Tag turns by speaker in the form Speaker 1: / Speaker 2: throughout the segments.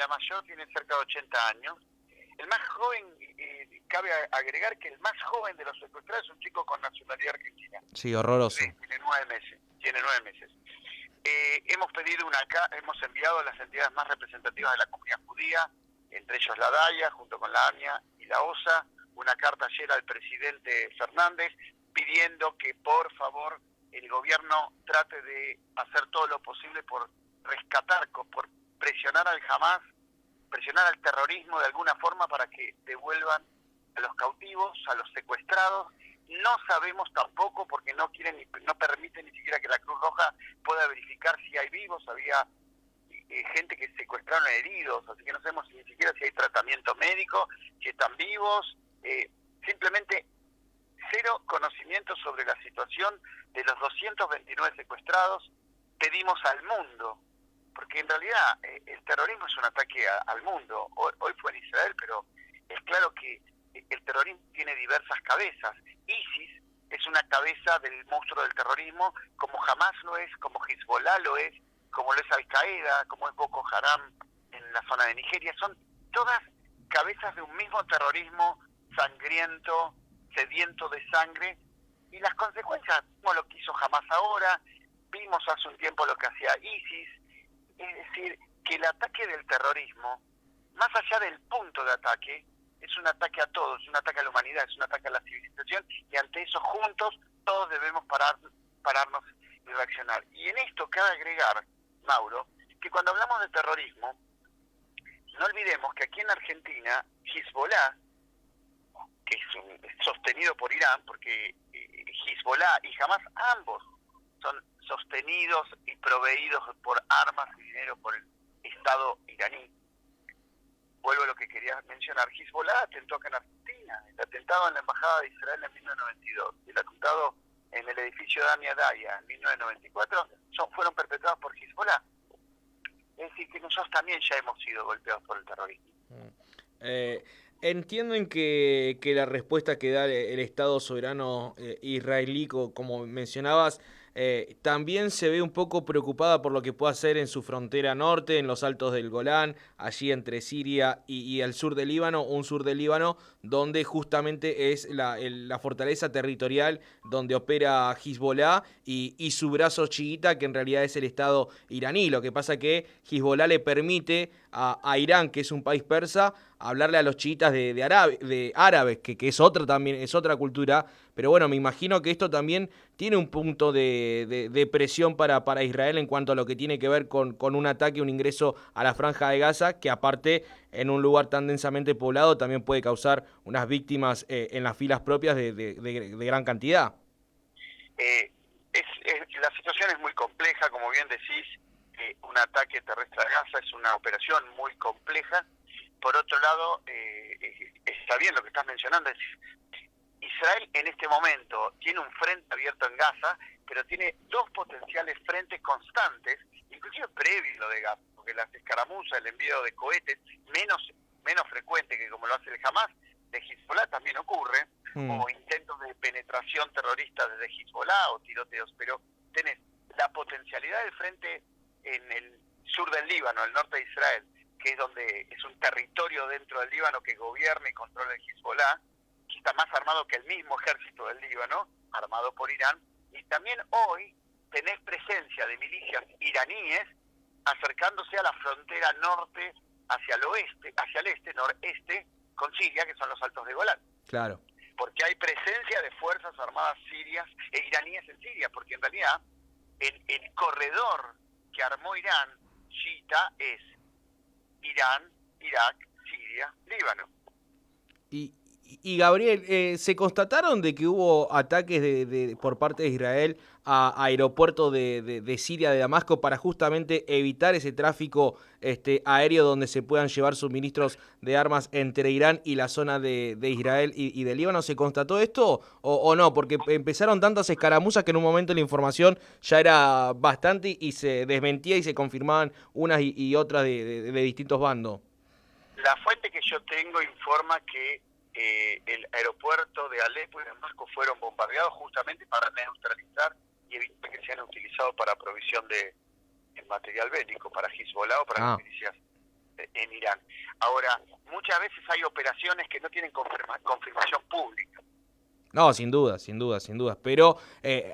Speaker 1: la mayor tiene cerca de 80 años. El más joven, cabe agregar que el más joven de los secuestrados es un chico con nacionalidad argentina.
Speaker 2: Sí, horroroso.
Speaker 1: Sí, tiene 9 meses. Hemos enviado a las entidades más representativas de la comunidad judía, entre ellos la DAIA, junto con la AMIA y la OSA, una carta ayer al presidente Fernández pidiendo que por favor el gobierno trate de hacer todo lo posible por rescatar, por presionar al Hamás, presionar al terrorismo de alguna forma para que devuelvan a los cautivos, a los secuestrados. No sabemos tampoco, porque no permiten ni siquiera que la Cruz Roja pueda verificar si hay vivos. Había gente que secuestraron heridos, así que no sabemos ni siquiera si hay tratamiento médico, si están vivos. Simplemente cero conocimiento sobre la situación de los 229 secuestrados. Pedimos al mundo, porque en realidad el terrorismo es un ataque al mundo. Hoy fue en Israel, pero es claro que el terrorismo tiene diversas cabezas. ISIS es una cabeza del monstruo del terrorismo, como Hamas lo es, como Hezbollah lo es, como lo es Al-Qaeda, como es Boko Haram en la zona de Nigeria. Son todas cabezas de un mismo terrorismo sangriento, sediento de sangre, y las consecuencias, vimos lo que hizo Hamas ahora, vimos hace un tiempo lo que hacía ISIS. Es decir, que el ataque del terrorismo, más allá del punto de ataque, es un ataque a todos, es un ataque a la humanidad, es un ataque a la civilización, y ante eso juntos todos debemos pararnos y reaccionar. Y en esto cabe agregar, Mauro, que cuando hablamos de terrorismo, no olvidemos que aquí en Argentina, Hezbollah, que es sostenido por Irán, porque Hezbollah y Hamas ambos son sostenidos y proveídos por armas y dinero por el Estado iraní. Vuelvo a lo que quería mencionar. Hezbollah atentó acá en Argentina. El atentado en la Embajada de Israel en 1992 y el atentado en el edificio de Amia Daya en 1994 fueron perpetrados por Hezbollah. Es decir, que nosotros también ya hemos sido golpeados por el terrorismo.
Speaker 2: Entienden que la respuesta que da el Estado soberano israelí, como mencionabas, también se ve un poco preocupada por lo que pueda hacer en su frontera norte, en los altos del Golán, allí entre Siria y el sur del Líbano, un sur del Líbano donde justamente es la fortaleza territorial donde opera Hezbollah y su brazo chiita, que en realidad es el Estado iraní. Lo que pasa que Hezbollah le permite a Irán, que es un país persa, hablarle a los chiitas de árabes, que es otra cultura. Pero bueno, me imagino que esto también tiene un punto de presión para Israel en cuanto a lo que tiene que ver con un ataque, un ingreso a la Franja de Gaza, que aparte en un lugar tan densamente poblado también puede causar unas víctimas en las filas propias de gran cantidad.
Speaker 1: La situación es muy compleja, como bien decís. Un ataque terrestre a Gaza es una operación muy compleja. Por otro lado, está bien lo que estás mencionando, es Israel en este momento tiene un frente abierto en Gaza, pero tiene dos potenciales frentes constantes, inclusive previo a lo de Gaza, porque las escaramuzas, el envío de cohetes, menos frecuente que como lo hace el Hamas, de Hezbollah también ocurre, o intentos de penetración terrorista desde Hezbollah o tiroteos, pero tenés la potencialidad del frente en el sur del Líbano, el norte de Israel, que es donde es un territorio dentro del Líbano que gobierna y controla el Hezbollah, que está más armado que el mismo ejército del Líbano, armado por Irán, y también hoy tenés presencia de milicias iraníes acercándose a la frontera norte hacia el este, noreste, con Siria, que son los Altos de Golán.
Speaker 2: Claro.
Speaker 1: Porque hay presencia de fuerzas armadas sirias e iraníes en Siria, porque en realidad el corredor que armó Irán, chiita, es Irán, Irak, Siria, Líbano.
Speaker 2: Y Gabriel, ¿se constataron de que hubo ataques por parte de Israel a aeropuertos de Siria, de Damasco, para justamente evitar ese tráfico aéreo donde se puedan llevar suministros de armas entre Irán y la zona de Israel y de Líbano? ¿Se constató esto o no? Porque empezaron tantas escaramuzas que en un momento la información ya era bastante y se desmentía y se confirmaban unas y otras de distintos bandos.
Speaker 1: La fuente que yo tengo informa que el aeropuerto de Alepo y Damasco fueron bombardeados justamente para neutralizar y evitar que sean utilizados para provisión de material bélico, para Hezbollah o para las milicias en Irán. Ahora, muchas veces hay operaciones que no tienen confirmación pública.
Speaker 2: No, sin duda, sin duda, sin duda. Pero,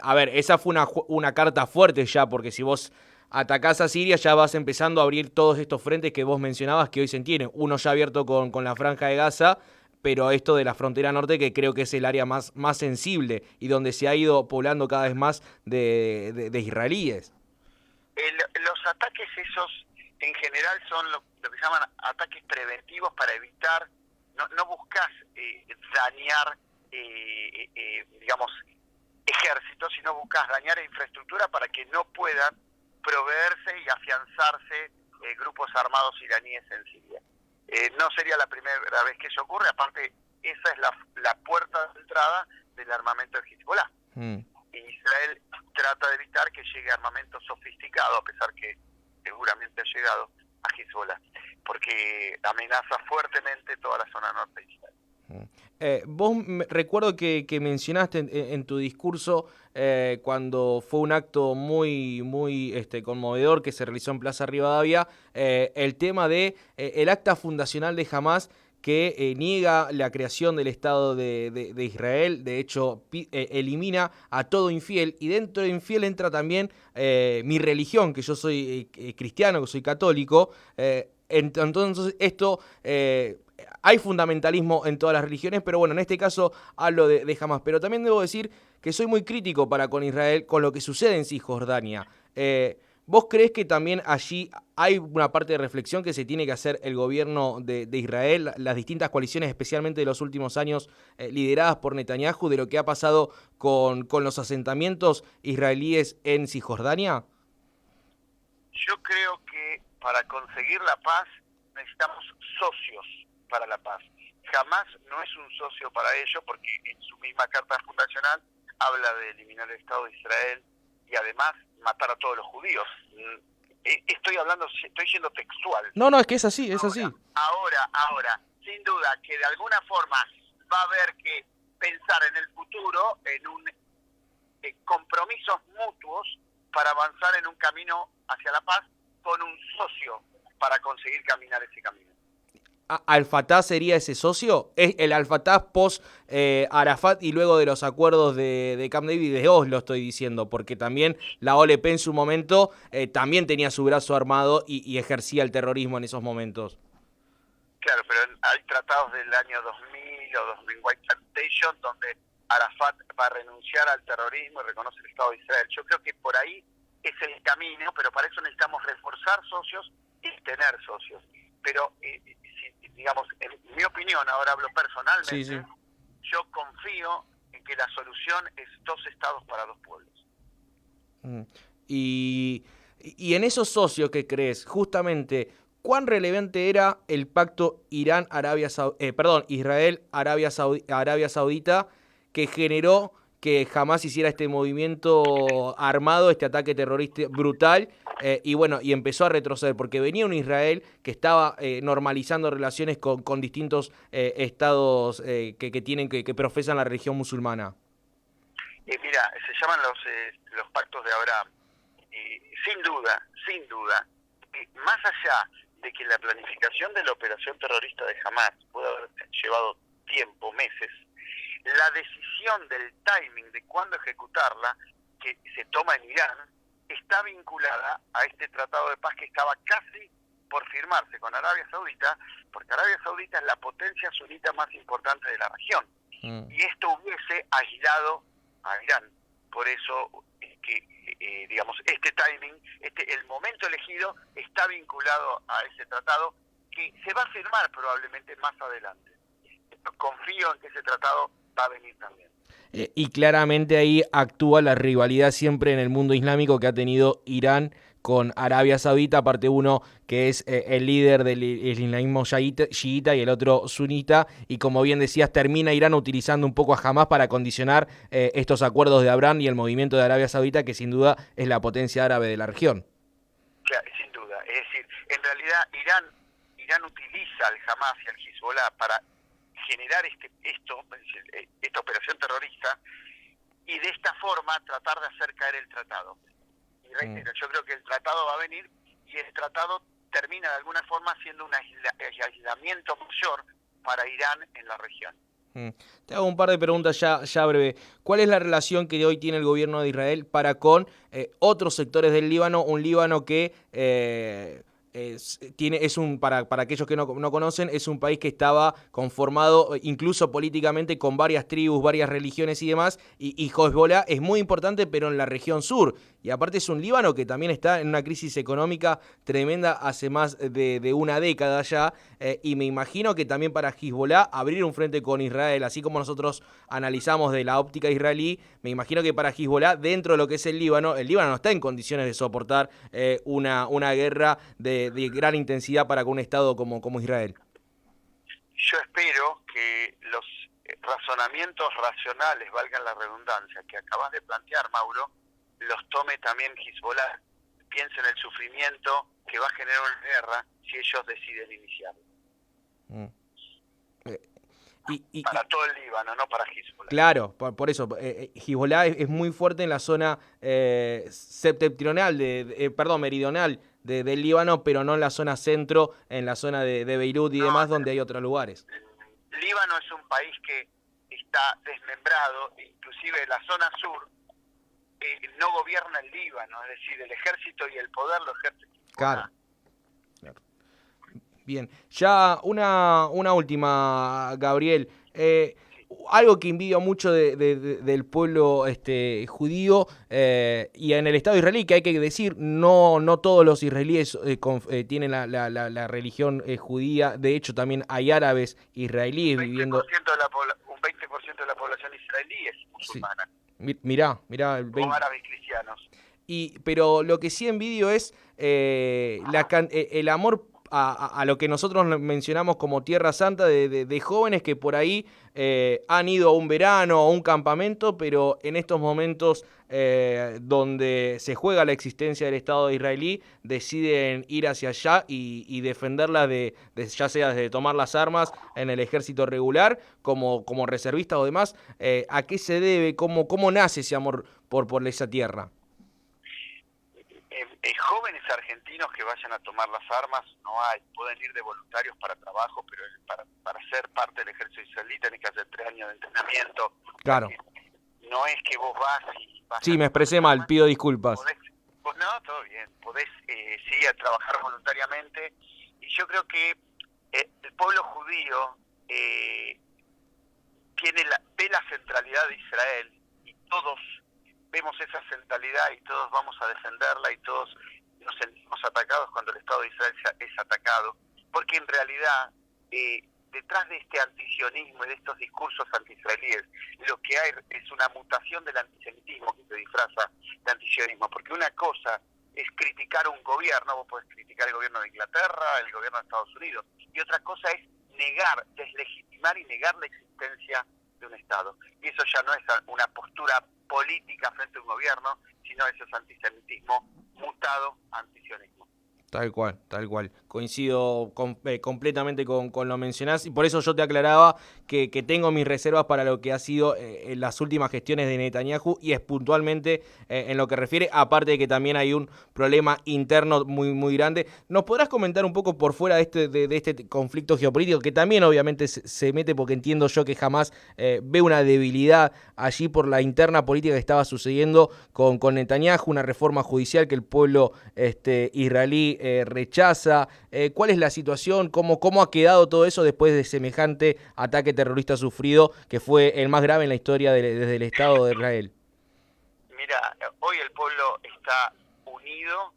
Speaker 2: a ver, esa fue una carta fuerte ya, porque si vos atacás a Siria ya vas empezando a abrir todos estos frentes que vos mencionabas que hoy se tienen. Uno ya abierto con la Franja de Gaza, pero esto de la frontera norte que creo que es el área más sensible y donde se ha ido poblando cada vez más de israelíes.
Speaker 1: Los ataques esos en general son lo que se llaman ataques preventivos para evitar, no buscas dañar, digamos, ejércitos, sino buscas dañar infraestructura para que no puedan proveerse y afianzarse grupos armados iraníes en Siria. No sería la primera vez que eso ocurre, aparte esa es la puerta de entrada del armamento de Hezbollah. Israel trata de evitar que llegue armamento sofisticado, a pesar que seguramente ha llegado a Hezbollah, porque amenaza fuertemente toda la zona norte de Israel.
Speaker 2: Vos recuerdo que mencionaste en tu discurso cuando fue un acto muy conmovedor que se realizó en Plaza Rivadavia, el tema de el acta fundacional de Hamás que niega la creación del Estado de Israel, de hecho elimina a todo infiel, y dentro de infiel entra también mi religión, que yo soy cristiano, que soy católico, entonces esto... hay fundamentalismo en todas las religiones, pero bueno, en este caso hablo de Hamás. Pero también debo decir que soy muy crítico para con Israel, con lo que sucede en Cisjordania. ¿Vos creés que también allí hay una parte de reflexión que se tiene que hacer el gobierno de Israel, las distintas coaliciones, especialmente de los últimos años, lideradas por Netanyahu, de lo que ha pasado con los asentamientos israelíes en Cisjordania?
Speaker 1: Yo creo que para conseguir la paz necesitamos socios para la paz. Jamás no es un socio para ello, porque en su misma carta fundacional habla de eliminar el Estado de Israel y además matar a todos los judíos. Estoy siendo textual.
Speaker 2: No, es que es así, es así.
Speaker 1: Ahora, sin duda que de alguna forma va a haber que pensar en el futuro en compromisos mutuos para avanzar en un camino hacia la paz con un socio para conseguir caminar ese camino.
Speaker 2: ¿Al-Fatah sería ese socio? ¿Es el Al-Fatah post Arafat y luego de los acuerdos de Camp David de Oslo, estoy diciendo? Porque también la OLP en su momento también tenía su brazo armado y ejercía el terrorismo en esos momentos.
Speaker 1: Claro, pero hay tratados del año 2000 o 2000 White Plantation donde Arafat va a renunciar al terrorismo y reconoce el Estado de Israel. Yo creo que por ahí es el camino, pero para eso necesitamos reforzar socios y tener socios. Pero, digamos, en mi opinión, ahora hablo personalmente, sí. Yo confío en que la solución es 2 estados para 2 pueblos.
Speaker 2: Y en esos socios que crees, justamente, ¿cuán relevante era el pacto Israel-Arabia Saudita que generó que jamás hiciera este movimiento armado, este ataque terrorista brutal, y empezó a retroceder, porque venía un Israel que estaba normalizando relaciones con distintos estados que profesan la religión musulmana?
Speaker 1: Mira, se llaman los pactos de Abraham. Sin duda, más allá de que la planificación de la operación terrorista de Hamás puede haber llevado tiempo, meses, la decisión del timing de cuándo ejecutarla, que se toma en Irán, está vinculada a este tratado de paz que estaba casi por firmarse con Arabia Saudita, porque Arabia Saudita es la potencia sunita más importante de la región. Y esto hubiese aislado a Irán. Por eso digamos, este timing, el momento elegido está vinculado a ese tratado que se va a firmar probablemente más adelante. Confío en que ese tratado va a venir también.
Speaker 2: Y claramente ahí actúa la rivalidad siempre en el mundo islámico que ha tenido Irán con Arabia Saudita, parte uno que es el líder del islamismo chiita y el otro sunita, y como bien decías, termina Irán utilizando un poco a Hamás para condicionar estos acuerdos de Abraham y el movimiento de Arabia Saudita, que sin duda es la potencia árabe de la región.
Speaker 1: Claro, sin duda, es decir, en realidad Irán utiliza al Hamás y al Hezbollah para generar esta operación terrorista y de esta forma tratar de hacer caer el tratado. Y reitero, yo creo que el tratado va a venir y el tratado termina de alguna forma siendo un aislamiento mayor para Irán en la región.
Speaker 2: Te hago un par de preguntas ya breve. ¿Cuál es la relación que hoy tiene el gobierno de Israel para con otros sectores del Líbano? Un Líbano que para aquellos que no conocen, es un país que estaba conformado incluso políticamente con varias tribus, varias religiones y demás, y Hezbollah es muy importante, pero en la región sur. Y aparte es un Líbano que también está en una crisis económica tremenda hace más de una década ya, y me imagino que también para Hezbollah abrir un frente con Israel, así como nosotros analizamos de la óptica israelí, me imagino que para Hezbollah, dentro de lo que es el Líbano no está en condiciones de soportar una guerra de gran intensidad para con un Estado como Israel.
Speaker 1: Yo espero que los razonamientos racionales, valgan la redundancia, que acabas de plantear, Mauro, los tome también Hezbollah. Piensa en el sufrimiento que va a generar una guerra si ellos deciden iniciarlo. Para todo el Líbano, no para Hezbollah.
Speaker 2: Claro, por eso. Hezbollah es muy fuerte en la zona septentrional, meridional del Líbano, pero no en la zona centro, en la zona de Beirut y demás, donde hay otros lugares.
Speaker 1: Líbano es un país que está desmembrado, inclusive la zona sur no gobierna el Líbano, es decir, el ejército y el poder lo ejerce Hezbollah.
Speaker 2: Claro. Bien, ya una última, Gabriel. Algo que envidio mucho del pueblo judío y en el Estado israelí, que hay que decir, no todos los israelíes tienen la religión judía. De hecho, también hay árabes israelíes viviendo.
Speaker 1: Un 20% de la población israelí es musulmana.
Speaker 2: Sí. Mirá, el 20%.
Speaker 1: O árabes cristianos.
Speaker 2: Pero lo que sí envidio es el amor a lo que nosotros mencionamos como Tierra Santa de jóvenes que por ahí han ido a un verano, a un campamento, pero en estos momentos donde se juega la existencia del Estado israelí, deciden ir hacia allá y defenderla ya sea de tomar las armas en el ejército regular, como reservistas o demás. ¿A qué se debe? ¿Cómo nace ese amor por esa tierra?
Speaker 1: Jóvenes argentinos que vayan a tomar las armas no hay, pueden ir de voluntarios para trabajo, pero para ser parte del ejército israelí tenés que hacer 3 años de entrenamiento.
Speaker 2: Claro.
Speaker 1: No es que vos vas y vas.
Speaker 2: Sí, me expresé mal, pido disculpas.
Speaker 1: No, todo bien, podés sí a trabajar voluntariamente, y yo creo que el pueblo judío ve la centralidad de Israel, y todos vemos esa centralidad y todos vamos a defenderla, y todos nos sentimos atacados cuando el Estado de Israel es atacado, porque en realidad detrás de este antisionismo y de estos discursos antiisraelíes, lo que hay es una mutación del antisemitismo que se disfraza de antisionismo, porque una cosa es criticar un gobierno, vos podés criticar el gobierno de Inglaterra, el gobierno de Estados Unidos, y otra cosa es negar, deslegitimar y negar la existencia de un Estado. Y eso ya no es una postura política frente a un gobierno, sino eso es antisemitismo mutado a antisionismo.
Speaker 2: Tal cual. Coincido completamente con lo mencionás, y por eso yo te aclaraba que tengo mis reservas para lo que ha sido las últimas gestiones de Netanyahu, y es puntualmente en lo que refiere, aparte de que también hay un problema interno muy grande. ¿Nos podrás comentar un poco por fuera de este conflicto geopolítico, que también obviamente se mete, porque entiendo yo que jamás ve una debilidad allí por la interna política que estaba sucediendo con Netanyahu, una reforma judicial que el pueblo israelí rechaza? ¿Cuál es la situación? ¿Cómo ha quedado todo eso después de semejante ataque terrorista sufrido, que fue el más grave en la historia desde el Estado de Israel?
Speaker 1: Mira, hoy el pueblo está unido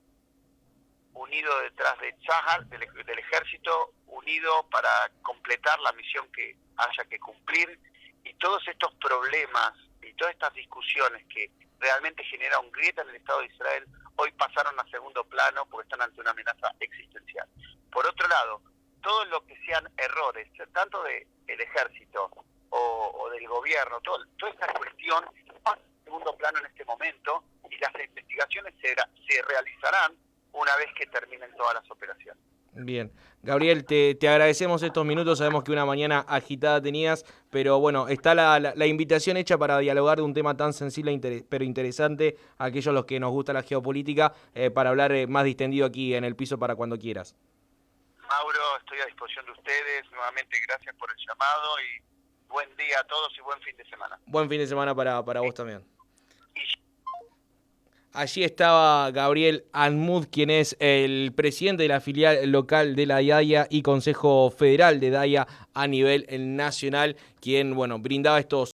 Speaker 1: detrás de Tzahal, del ejército, unido para completar la misión que haya que cumplir, y todos estos problemas y todas estas discusiones que realmente generan grieta en el Estado de Israel hoy pasaron a segundo plano porque están ante una amenaza existencial. Por otro lado, todo lo que sean errores, tanto del ejército o del gobierno, toda esta cuestión pasa a segundo plano en este momento, y las investigaciones se realizarán una vez que terminen todas las operaciones.
Speaker 2: Bien. Gabriel, te agradecemos estos minutos, sabemos que una mañana agitada tenías, pero bueno, está la invitación hecha para dialogar de un tema tan sensible pero interesante a aquellos a los que nos gusta la geopolítica, para hablar más distendido aquí en el piso para cuando quieras.
Speaker 1: Mauro, estoy a disposición de ustedes, nuevamente gracias por el llamado y buen día a todos y buen fin de semana.
Speaker 2: Buen fin de semana para vos también. Allí estaba Gabriel Anmuth, quien es el presidente de la filial local de la DAIA y Consejo Federal de DAIA a nivel nacional, quien, bueno, brindaba estos